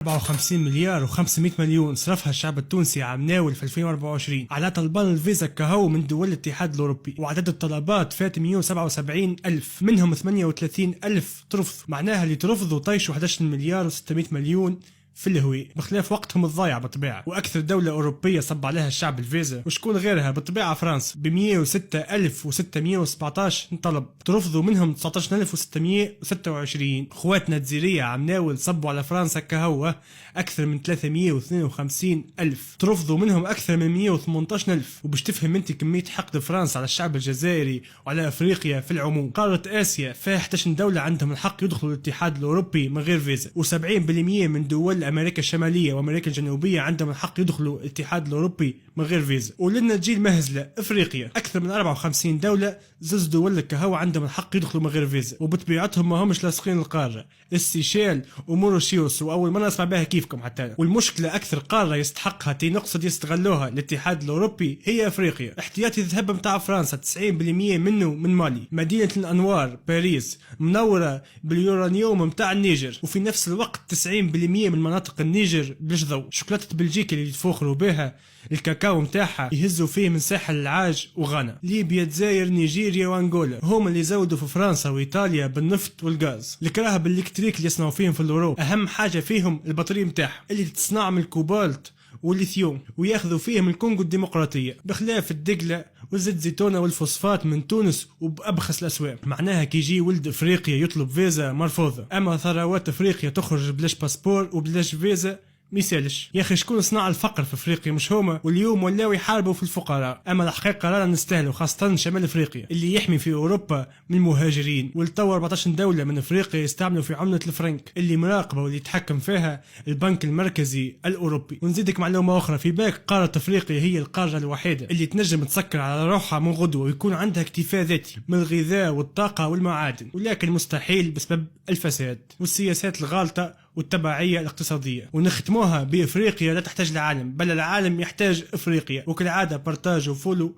54 مليار و500 مليون صرفها الشعب التونسي عام ناول في 2024 على طلبان الفيزا كهو من دول الاتحاد الأوروبي، وعدد الطلبات فات 177 ألف، منهم 38 ألف ترفضوا. معناها اللي ترفضوا طيشوا 11 مليار و600 مليون في الهوية، بخلاف وقتهم الضايع بالطبيعة. واكثر دولة اوروبية صب عليها الشعب الفيزا وشكون غيرها بالطبيعة؟ فرنسا ب 106617 طلب، ترفضوا منهم 19626. خواتنا الجزيرية عم ناول صبوا على فرنسا كهوة اكثر من 352 الف، ترفضوا منهم اكثر من 118 الف. وباش تفهم انت كمية حقد فرنسا على الشعب الجزائري وعلى افريقيا في العموم. قارة اسيا فيها 11 دولة عندهم الحق يدخلوا الاتحاد الاوروبي من غير فيزا، و70% من دول امريكا الشماليه وامريكا الجنوبيه عندهم الحق يدخلوا الاتحاد الاوروبي من غير فيزا. ولنا تجي المهزله افريقيا، اكثر من 54 دوله زوز دول كهو عندهم الحق يدخلوا من غير فيزا، وبطبيعتهم ما همش لاصقين القاره، السيشيل وموريشيوس، واول مره نسمع بها كيفكم حتى. والمشكله اكثر قاره يستحقها نقصد يستغلوها الاتحاد الاوروبي هي افريقيا. احتياطي الذهب نتاع فرنسا 90% منه من مالي، مدينه الانوار باريس منوره باليورانيوم نتاع النيجر، وفي نفس الوقت 90% من مناطق النيجر بلاش ضوء. شوكولاتة بلجيكا اللي يتفوخروا بها الكاكاو متاعها يهزوا فيه من ساحل العاج وغانا. ليبيا، الجزائر، نيجيريا وانغولا هم اللي زودوا في فرنسا وايطاليا بالنفط والغاز. الكراهب بالالكتريك اللي يصنعوا فيهم في الاوروب اهم حاجه فيهم البطاريه متاعها اللي تصنع من الكوبالت والليثيوم، وياخذوا فيه من الكونغو الديمقراطيه، بخلاف الدقله والزيت زيتونه والفوسفات من تونس وبأبخس الاسواق. معناها كي يجي ولد افريقيا يطلب فيزا مرفوضه، اما ثروات افريقيا تخرج بلاش باسبور وبلاش فيزا ميسالش. يا اخي شكون صنع الفقر في افريقيا؟ مش هما؟ واليوم ولاو يحاربوا في الفقراء. اما الحقيقه رانا نستاهلوا، خاصه شمال افريقيا اللي يحمي في اوروبا من المهاجرين. والتو 14 دوله من افريقيا يستعملوا في عمله الفرنك اللي مراقبه واللي يتحكم فيها البنك المركزي الاوروبي. ونزيدك معلومه اخرى، في باك قاره افريقيا هي القاره الوحيده اللي تنجم تسكر على روحها من غدوه ويكون عندها اكتفاء ذاتي من الغذاء والطاقه والمعادن، ولكن مستحيل بسبب الفساد والسياسات الغالطه والتبعية الاقتصادية. ونختموها بافريقيا لا تحتاج العالم، بل العالم يحتاج افريقيا. وكالعادة بارتاج وفولو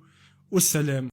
والسلام.